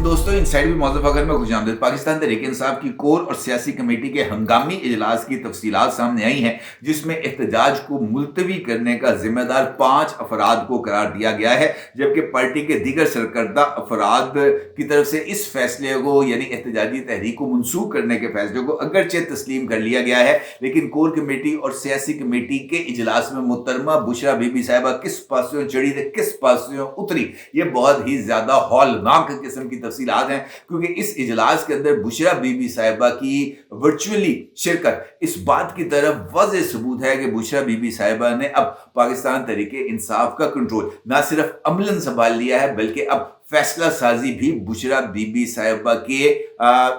दोस्तों, इनसाइड भी मौजूद अगर में खुशामदीद। पाकिस्तान तहरीक इंसाफ की कोर और सियासी कमेटी के हंगामी इजलास की तफसीलात सामने आई हैं, जिसमें एहतजाज को मुलतवी करने का जिम्मेदार 5 अफराद को करार दिया गया है, जबकि पार्टी के दीगर सरकर्दा अफराद की तरफ से इस फैसले को यानी एहतजाजी तहरीक को मनसूख करने के फैसले को अगरचे तस्लीम कर लिया गया है, लेकिन कोर कमेटी और सियासी कमेटी के इजलास में मुहतरमा बुशरा बीबी साहिबा किस पासों चढ़ी थे किस पासों उतरी, ये बहुत ही ज्यादा हौलनाक किस्म की तफसीलात हैं, क्योंकि इस इजलास के अंदर बुशरा बीबी साहिबा की वर्चुअली शिरकत इस बात की तरफ वाज़ेह सबूत है कि बुशरा बीबी साहिबा ने अब पाकिस्तान तहरीक इंसाफ का कंट्रोल ना सिर्फ अमलन संभाल लिया है, बल्कि अब फैसला साजी भी बुशरा बीबी साहिबा के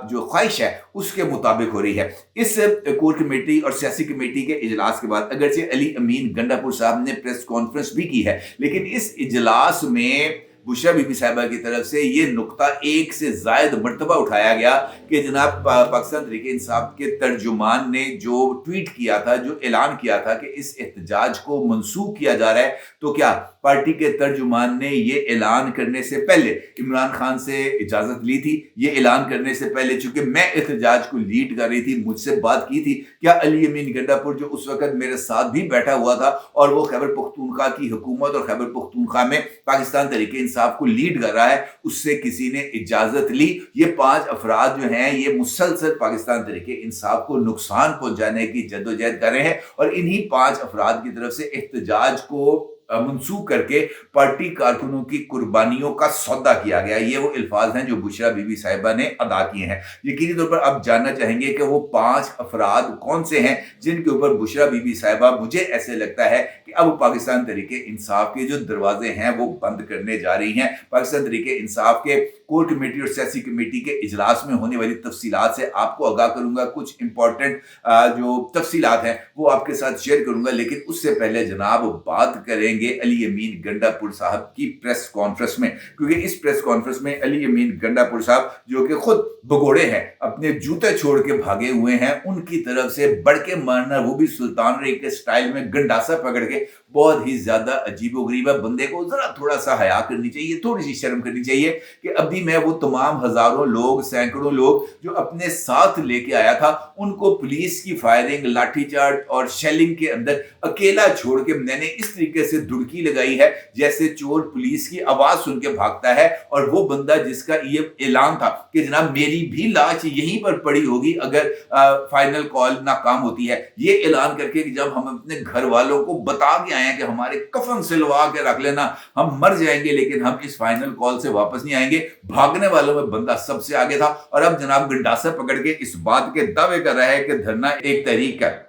जो ख्वाहिश है उसके मुताबिक हो रही है। इस कोर कमेटी और सियासी कमेटी के इजलास के बाद अगरचे अली अमीन गंडापुर साहब ने प्रेस कॉन्फ्रेंस भी की है, लेकिन इस इजलास में बुशरा बीबी साहिबा की तरफ से ये नुक्ता एक से ज्यादा मर्तबा उठाया गया कि जनाब पाकिस्तान तहरीक इंसाफ के तर्जुमान ने जो ट्वीट किया था, जो ऐलान किया था कि इस एहतजाज को मनसूख किया जा रहा है, तो क्या पार्टी के तर्जुमान ने ये ऐलान करने से पहले इमरान खान से इजाजत ली थी? ये ऐलान करने से पहले, चूंकि मैं एहतजाज को लीड कर रही थी, मुझसे बात की थी क्या अली अमीन गंडापुर जो उस वक्त मेरे साथ भी बैठा हुआ था और वो खैबर पख्तूनख्वा की हुकूमत और खैबर पख्तूनख्वा में पाकिस्तान तहरीक इंसाफ को लीड कर रहा है, उससे किसी ने इजाजत ली? ये 5 अफराद जो हैं ये मुसलसल पाकिस्तान तहरीक इंसाफ को नुकसान पहुंचाने की जद्दोजहद कर रहे हैं और इन्हीं 5 अफराद की तरफ से एहतजाज को मनसूख करके पार्टी कारकुनों की कुर्बानियों का सौदा किया गया। ये वो अल्फाज हैं जो बुशरा बीबी साहिबा ने अदा किए हैं। यकीनी तौर पर आप जानना चाहेंगे कि वो 5 अफराद कौन से हैं जिनके ऊपर बुशरा बीबी साहिबा, मुझे ऐसे लगता है कि अब पाकिस्तान तहरीक इंसाफ के जो दरवाजे हैं वो बंद करने जा रही हैं। पाकिस्तान तहरीक इंसाफ के कोर कमेटी और सियासी कमेटी के इजलास में होने वाली तफसीलात से आपको आगाह करूंगा, कुछ इंपॉर्टेंट जो तफसीलात हैं वो आपके साथ शेयर करूंगा, लेकिन उससे पहले जनाब बात करेंगे अली अमीन गंडापुर साहब की प्रेस कॉन्फ्रेंस में, क्योंकि इस प्रेस कॉन्फ्रेंस में अली अमीन गंडापुर साहब जो कि खुद भगोड़े हैं, अपने जूते छोड़ के भागे हुए हैं, उनकी तरफ से बढ़ के मारना, वो भी सुल्तान रे के स्टाइल में गंडासा पकड़ के, बहुत ही ज्यादा अजीबोगरीब है। बंदे को जरा थोड़ा सा हया करनी चाहिए, थोड़ी सी शर्म करनी चाहिए कि अभी मैं वो तमाम हजारों लोग, सैकड़ों लोग जो अपने साथ लेके आया था, उनको पुलिस की फायरिंग, लाठीचार्ज और शेलिंग के अंदर अकेला छोड़ के मैंने इस तरीके से दुड़की लगाई है जैसे चोर पुलिस की आवाज सुन के भागता है। और वो बंदा जिसका ये ऐलान था कि जनाब मेरी भी लाश यहीं पर पड़ी होगी अगर फाइनल कॉल नाकाम होती है, ये ऐलान करके जब हम अपने घर वालों को बता के आए हैं कि हमारे कफन सिलवा के रख लेना, हम मर जाएंगे लेकिन हम इस फाइनल कॉल से वापस नहीं आएंगे, भागने वालों में बंदा सबसे आगे था। और अब जनाब गंडासा पकड़ के इस बात के दावे कर रहा है कि धरना एक तहरीक है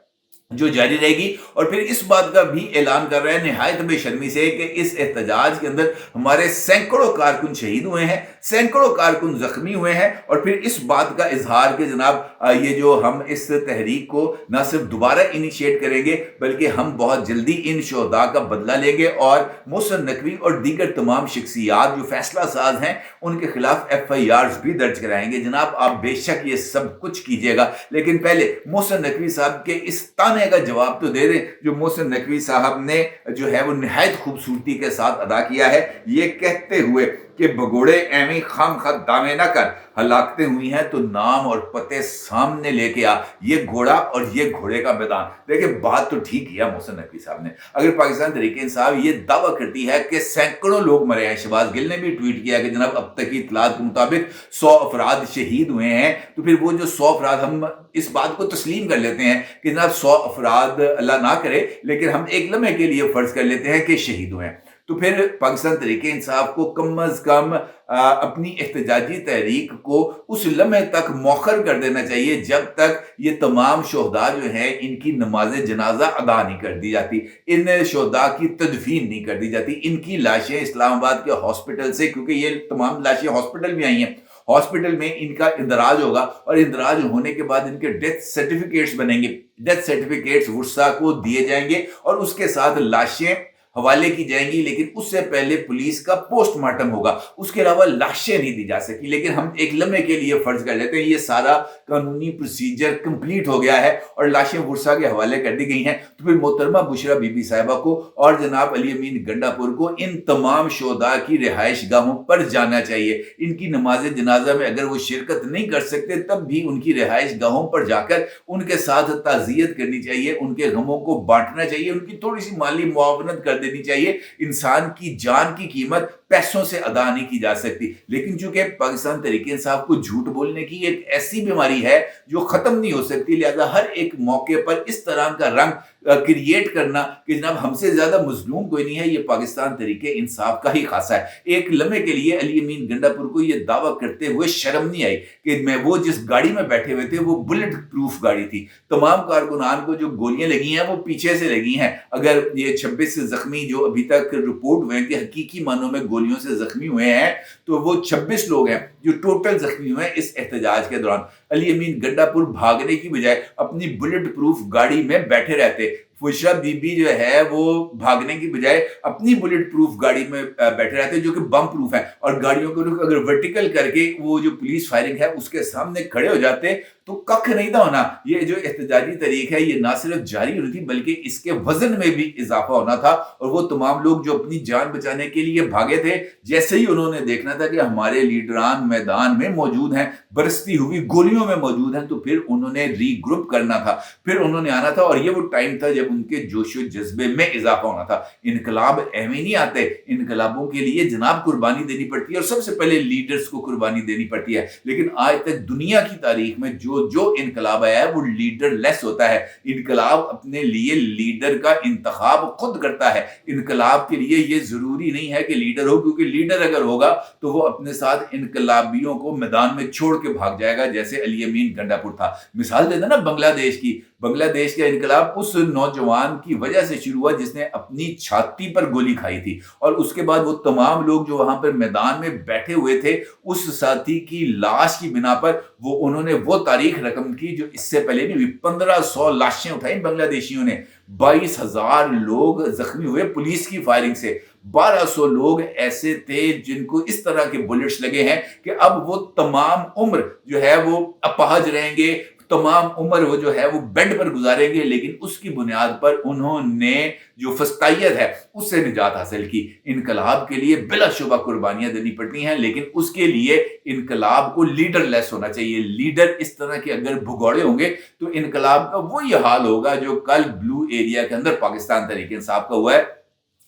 जो जारी रहेगी, और फिर इस बात का भी ऐलान कर रहे हैं निहायत बेशर्मी से कि इस एहतजाज के अंदर हमारे सैकड़ों कारकुन शहीद हुए हैं, सैकड़ों कारकुन जख्मी हुए हैं। और फिर इस बात का इजहार कि जनाब ये जो हम इस तहरीक को न सिर्फ दोबारा इनिशिएट करेंगे बल्कि हम बहुत जल्दी इन शोहदा का बदला लेंगे और मोहसिन नकवी और दीगर तमाम शख्सियात जो फैसला साज हैं उनके खिलाफ FIRs भी दर्ज कराएंगे। जनाब आप बेशक ये सब कुछ कीजिएगा, लेकिन पहले मोहसिन नकवी साहब के इस ताने का जवाब तो दे दें जो मोहसिन नकवी साहब ने जो है वो निहायत खूबसूरती के साथ अदा किया है, ये कहते हुए कि भगोड़े एवं खाम खा दावे ना कर, हलाकतें हुई हैं तो नाम और पते सामने लेके आ, ये घोड़ा और ये घोड़े का मैदान। देखिए बात तो ठीक किया मोहसिन नकवी साहब ने। अगर पाकिस्तान तहरीक इंसाफ ये दावा करती है कि सैकड़ों लोग मरे हैं, शहबाज गिल ने भी ट्वीट किया कि जनाब अब तक की इतलात के मुताबिक 100 अफराद शहीद हुए हैं, तो फिर वो जो 100 अफराद, हम इस बात को तस्लीम कर लेते हैं कि जनाब 100 अफराद अल्लाह ना करे, लेकिन हम एक लम्हे के लिए फर्ज कर लेते हैं कि शहीद हुए हैं, तो फिर पाकिस्तान तहरीक इंसाफ को कम अज कम अपनी एहतजाजी तहरीक को उस लम्हे तक मौखर कर देना चाहिए जब तक ये तमाम शोहदा जो हैं इनकी नमाज जनाजा अदा नहीं कर दी जाती, इन शोहदा की तदफीन नहीं कर दी जाती, इनकी लाशें इस्लामाबाद के हॉस्पिटल से, क्योंकि ये तमाम लाशें हॉस्पिटल में आई हैं, हॉस्पिटल में इनका इंदराज होगा और इंदराज होने के बाद इनके डेथ सर्टिफिकेट्स बनेंगे, डेथ सर्टिफिकेट्स वुर्सा को दिए जाएंगे और उसके साथ लाशें حوالے کی جائیں گی, لیکن اس سے پہلے پولیس کا پوسٹ مارٹم ہوگا, اس کے علاوہ لاشیں نہیں دی جا سکتی. لیکن ہم ایک لمحے کے لیے فرض کر لیتے ہیں یہ سارا قانونی پروسیجر کمپلیٹ ہو گیا ہے اور لاشیں ورثہ کے حوالے کر دی گئی ہیں, تو پھر محترمہ بشرا بی بی صاحبہ کو اور جناب علی امین گنڈا پور کو ان تمام شہداء کی رہائش گاہوں پر جانا چاہیے. ان کی نماز جنازہ میں اگر وہ شرکت نہیں کر سکتے تب بھی ان کی رہائش گاہوں پر جا کر ان کے ساتھ تعزیت کرنی چاہیے, ان کے غموں کو بانٹنا چاہیے, ان کی تھوڑی سی مالی معاونت کر دینی چاہیے. انسان کی جان کی قیمت پیسوں سے ادا نہیں کی جا سکتی. لیکن چونکہ پاکستان تحریک انصاف کو جھوٹ بولنے کی ایک ایسی بیماری ہے جو ختم نہیں ہو سکتی, لہذا ہر ایک موقع پر اس طرح کا رنگ کریٹ کرنا کہ جناب ہم سے زیادہ مظلوم کوئی نہیں ہے, یہ پاکستان تحریک انصاف کا ہی خاصہ ہے. ایک لمحے کے لیے علی امین گنڈا پور کو یہ دعویٰ کرتے ہوئے شرم نہیں آئی کہ وہ جس گاڑی میں بیٹھے ہوئے تھے وہ بلٹ پروف گاڑی تھی. تمام کارکنان کو جو گولیاں لگی ہیں وہ پیچھے سے لگی ہیں. اگر یہ 26 زخمی جو ابھی تک رپورٹ ہوئے ہیں کہ حقیقی معنوں میں گولیوں سے زخمی ہوئے ہیں, تو وہ 26 لوگ ہیں جو ٹوٹل زخمی ہوئے ہیں اس احتجاج کے دوران. علی امین گنڈا پور بھاگنے کی بجائے اپنی بلٹ پروف گاڑی میں بیٹھے رہتے. بشرا بی بی جو ہے وہ بھاگنے کی بجائے اپنی بلٹ پروف گاڑی میں بیٹھے رہتے جو کہ بم پروف ہے, اور گاڑیوں کو اگر ورٹیکل کر کے وہ جو پولیس فائرنگ ہے اس کے سامنے کھڑے ہو جاتے تو ککھ نہیں تھا ہونا. یہ جو احتجاجی تحریک ہے یہ نہ صرف جاری ہونی تھی بلکہ اس کے وزن میں بھی اضافہ ہونا تھا, اور وہ تمام لوگ جو اپنی جان بچانے کے لیے بھاگے تھے, جیسے ہی انہوں نے دیکھنا تھا کہ ہمارے لیڈران میدان میں موجود ہیں, برستی ہوئی گولیوں میں موجود ہیں, تو پھر انہوں نے ری گروپ کرنا تھا, پھر انہوں نے آنا تھا. اور یہ وہ ٹائم تھا جب ان کے جوش و جذبے میں اضافہ ہونا تھا. انقلاب ایویں نہیں آتے, انقلابوں کے لیے جناب قربانی دینی پڑتی ہے, اور سب سے پہلے لیڈرز کو قربانی دینی پڑتی ہے. لیکن آج تک دنیا کی تاریخ میں جو انقلاب آیا ہے وہ لیڈر لیس ہوتا ہے. انقلاب اپنے لیے لیڈر کا انتخاب خود کرتا ہے. انقلاب کے لیے یہ ضروری نہیں ہے کہ لیڈر ہو, کیونکہ لیڈر اگر ہوگا تو وہ اپنے ساتھ انقلابیوں کو میدان میں چھوڑ کے بھاگ جائے گا, جیسے علی امین گنڈا پور تھا. مثال دینا نا بنگلہ دیش کی, بنگلہ دیش کا انقلاب اس نوجوان کی وجہ سے شروع ہوا جس نے اپنی چھاتی پر گولی کھائی تھی, اور اس کے بعد وہ تمام لوگ جو وہاں پر میدان میں بیٹھے ہوئے تھے اس ساتھی کی لاش کی بنا پر انہوں نے وہ تاریخ رقم کی جو اس سے پہلے نہیں ہوئی. 1500 لاشیں اٹھائیں بنگلہ دیشیوں نے, 22,000 لوگ زخمی ہوئے پولیس کی فائرنگ سے, 1200 لوگ ایسے تھے جن کو اس طرح کے بلٹس لگے ہیں کہ اب وہ تمام عمر جو ہے وہ اپاہج رہیں گے, تمام عمر وہ جو ہے وہ بیڈ پر گزاریں گے. لیکن اس کی بنیاد پر انہوں نے جو فسطائیت ہے اس سے نجات حاصل کی. انقلاب کے لیے بلا شبہ قربانیاں دینی پڑتی ہیں, لیکن اس کے لیے انقلاب کو لیڈر لیس ہونا چاہیے. لیڈر اس طرح کے اگر بھگوڑے ہوں گے تو انقلاب کا وہی حال ہوگا جو کل بلو ایریا کے اندر پاکستان تحریک انصاف کا ہوا ہے.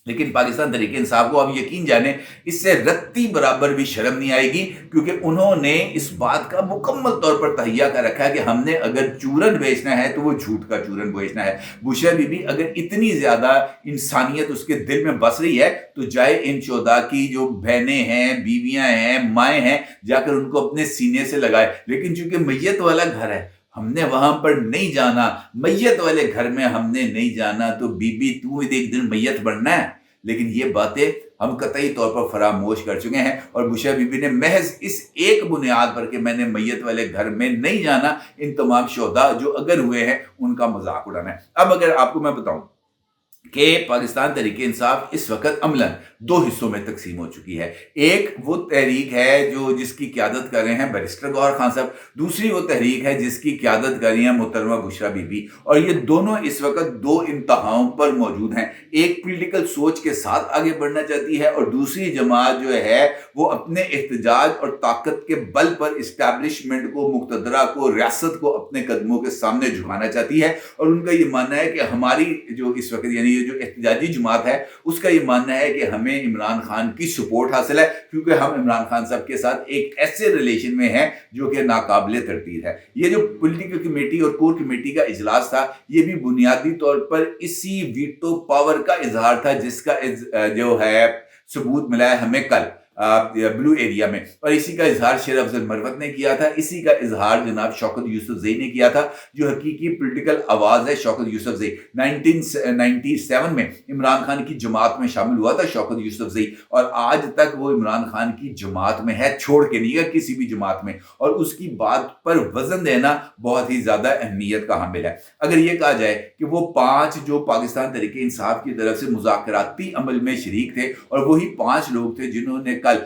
لیکن پاکستان تحریک انصاف کو اب یقین جانے اس سے رتی برابر بھی شرم نہیں آئے گی, کیونکہ انہوں نے اس بات کا مکمل طور پر تہیہ کر رکھا ہے کہ ہم نے اگر چورن بیچنا ہے تو وہ جھوٹ کا چورن بیچنا ہے. بشرا بی بی اگر اتنی زیادہ انسانیت اس کے دل میں بس رہی ہے تو جائے ان شہداء کی جو بہنیں ہیں, بیویاں ہیں, مائیں ہیں, جا کر ان کو اپنے سینے سے لگائے. لیکن چونکہ میت والا گھر ہے ہم نے وہاں پر نہیں جانا, میت والے گھر میں ہم نے نہیں جانا, تو بی بی تو ایک دن میت بننا ہے. لیکن یہ باتیں ہم قطعی طور پر فراموش کر چکے ہیں, اور بشرا بی بی نے محض اس ایک بنیاد پر کہ میں نے میت والے گھر میں نہیں جانا, ان تمام شہداء جو اگر ہوئے ہیں ان کا مذاق اڑانا ہے. اب اگر آپ کو میں بتاؤں کہ پاکستان تحریک انصاف اس وقت عملاً 2 حصوں میں تقسیم ہو چکی ہے. ایک وہ تحریک ہے جو جس کی قیادت کر رہے ہیں بیرسٹر گوہر خان صاحب, دوسری وہ تحریک ہے جس کی قیادت کر رہی ہیں محترمہ بشرا بی بی, اور یہ دونوں اس وقت 2 انتہاؤں پر موجود ہیں. ایک پولیٹیکل سوچ کے ساتھ آگے بڑھنا چاہتی ہے, اور دوسری جماعت جو ہے وہ اپنے احتجاج اور طاقت کے بل پر اسٹیبلشمنٹ کو, مقتدرہ کو, ریاست کو اپنے قدموں کے سامنے جھکانا چاہتی ہے. اور ان کا یہ ماننا ہے کہ ہماری جو اس وقت یعنی جو احتجاجی جماعت ہے اس کا یہ ماننا ہے کہ ہمیں عمران خان کی سپورٹ حاصل ہے, کیونکہ ہم عمران خان صاحب کے ساتھ ایک ایسے ریلیشن میں ہیں جو کہ ناقابل تردید ہے. یہ جو پولیٹیکل کمیٹی اور کور کمیٹی کا اجلاس تھا یہ بھی بنیادی طور پر اسی ویٹو پاور کا اظہار تھا جس کا جو ہے ثبوت ملا ہے ہمیں کل. ब्लू एरिया में, और इसी का इजहार शेर अफजल मरवत ने किया था, इसी का इजहार जनाब शौकत यूसुफजई ने किया था, जो हकीकी पॉलिटिकल आवाज है शौकत यूसुफजई। 1997 में इमरान खान की जमात में शामिल हुआ था शौकत यूसुफजई, और आज तक वो इमरान खान की जमात में है, छोड़ के नहीं है किसी भी जमात में, और उसकी बात पर वजन देना बहुत ही ज्यादा अहमियत का हामिल है। अगर ये कहा जाए कि वो 5 जो पाकिस्तान तहरीक इंसाफ की तरफ से मुज़ाकराती अमल में शरीक थे, और वही 5 लोग थे जिन्होंने कल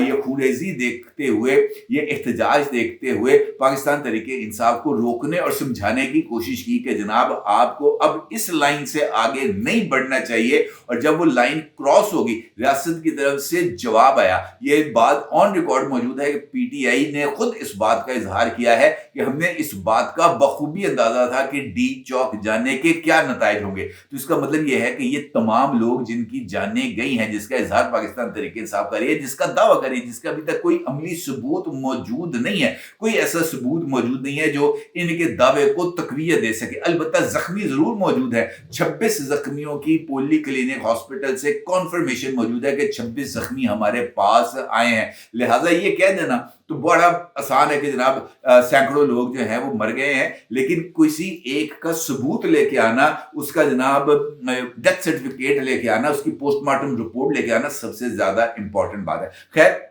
ये खूरेजी देखते हुए, ये एहतजाज देखते हुए पाकिस्तान तहरीक इंसाफ को रोकने और समझाने की कोशिश की कि जनाब आपको अब इस लाइन से आगे नहीं बढ़ना चाहिए, और जब वो लाइन क्रॉस होगी रियासत की तरफ से जवाब आया। ये बात ऑन रिकॉर्ड मौजूद है कि पीटीआई ने खुद इस बात का इजहार किया है कि हमने इस बात का बखूबी अंदाजा था कि डी चौक जाने के क्या नताइज होंगे। तो इसका मतलब यह है कि ये तमाम लोग जिनकी जानें गई हैं, जिसका इजहार पाकिस्तान तहरीक इंसाफ कर रही है, जिसका दावा कर रही है, जिसका अभी तक कोई अमली सबूत मौजूद नहीं है, कोई ऐसा सबूत मौजूद नहीं है जो इनके दावे को तकवीयत दे सके। अलबत्ता जख्मी जरूर मौजूद है। 26 जख्मियों की पोली क्लिनिक हॉस्पिटल से कॉन्फर्मेशन मौजूद है कि 26 जख्मी हमारे पास आए हैं। लिहाजा ये कह देना तो बड़ा आसान है कि जनाब सैकड़ों लोग जो हैं वो मर गए हैं, लेकिन किसी एक का सबूत लेके आना, उसका जनाब डेथ सर्टिफिकेट लेके आना, उसकी पोस्टमार्टम रिपोर्ट लेके आना सबसे ज्यादा इंपॉर्टेंट बात है। खैर,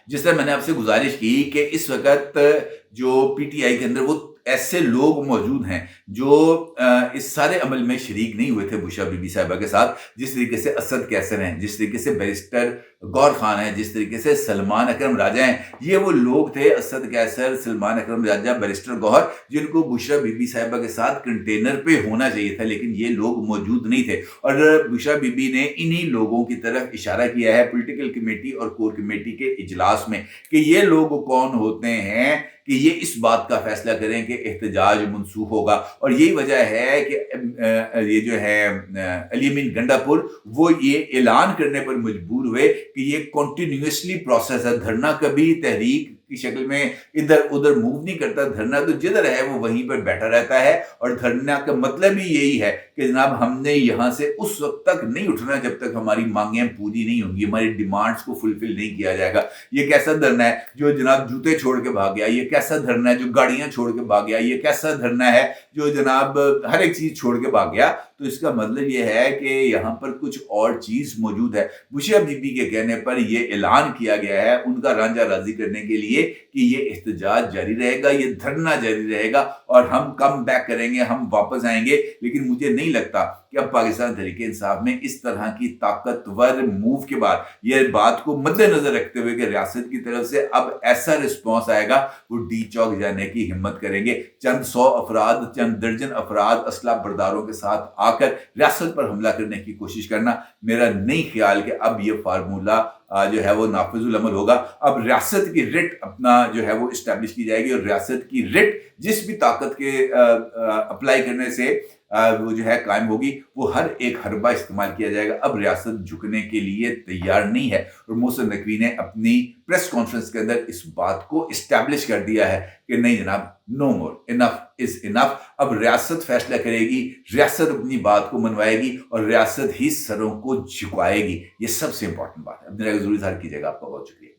जिस तरह मैंने आपसे गुजारिश की कि इस वक्त जो पीटीआई के अंदर वो ऐसे लोग मौजूद हैं जो इस सारे अमल में शरीक नहीं हुए थे बुशरा बीबी साहिबा के साथ, जिस तरीके से असद कैसर हैं, जिस तरीके से बैरिस्टर गौर खान है, जिस तरीके से सलमान अकरम राजा हैं, ये वो लोग थे, असद कैसर, सलमान अकरम राजा, बैरिस्टर गौहर, जिनको बुशरा बीबी साहिबा के साथ कंटेनर पे होना चाहिए था, लेकिन ये लोग मौजूद नहीं थे। और बुशरा बीबी ने इन्हीं लोगों की तरफ इशारा किया है पॉलिटिकल कमेटी और कोर कमेटी के इजलास में कि ये लोग कौन होते हैं कि ये इस बात का फैसला करें कि एहतजाज मनसूख होगा। और यही वजह है कि ये जो है अली अमीन गंडापुर वो ये ऐलान करने पर मजबूर हुए कि ये कॉन्टिन्यूसली प्रोसेस है, धरना कभी तहरीक की शक्ल में इधर उधर मूव नहीं करता। धरना तो जिधर है वो वहीं पर बैठा रहता है, और धरना का मतलब ही यही है कि जनाब हमने यहां से उस वक्त तक नहीं उठना जब तक हमारी मांगें पूरी नहीं होंगी, हमारी डिमांड्स को फुलफिल नहीं किया जाएगा। ये कैसा धरना है जो जनाब जूते छोड़ के भाग गया, ये कैसा धरना है जो गाड़ियां छोड़ के भाग गया, ये कैसा धरना है जो जनाब हर एक चीज छोड़ के भाग गया। तो इसका मतलब यह है कि यहाँ पर कुछ और चीज मौजूद है। बुशरा बीबी के कहने पर यह ऐलान किया गया है उनका रांझा राजी करने के लिए कि ये एहतजाज जारी रहेगा, ये धरना जारी रहेगा, और हम कम बैक करेंगे, हम वापस आएंगे। लेकिन मुझे नहीं लगता कि अब पाकिस्तान तहरीक इंसाफ में इस तरह की ताकतवर मूव के बाद, यह बात को मद्देनजर रखते हुए कि रियासत की तरफ से अब ऐसा रिस्पॉन्स आएगा, वो डी चौक जाने की हिम्मत करेंगे। चंद 100 अफराद, चंद दर्जन अफराद असला बरदारों के साथ आकर रियासत पर हमला करने की कोशिश करना, मेरा नहीं ख्याल कि अब ये फार्मूला जो है वो नाफिजुल अमल होगा। अब रियासत की रिट अपना जो है वो इस्टेब्लिश की जाएगी, और रियासत की रिट जिस भी ताकत के अप्लाई करने से वो जो है कायम होगी, वो हर एक हरबा इस्तेमाल किया जाएगा। अब रियासत झुकने के लिए तैयार नहीं है, और मोहसिन नकवी ने अपनी प्रेस कॉन्फ्रेंस के अंदर इस बात को इस्टेब्लिश कर दिया है कि नहीं जनाब, no more, enough is enough. अब रियासत फैसला करेगी, रियासत अपनी बात को मनवाएगी, और रियासत ही सरों को झुकाएगी। ये सबसे इंपॉर्टेंट बात है। अब मेरा जरूर इजहार कीजिएगा। आपका बहुत शुक्रिया।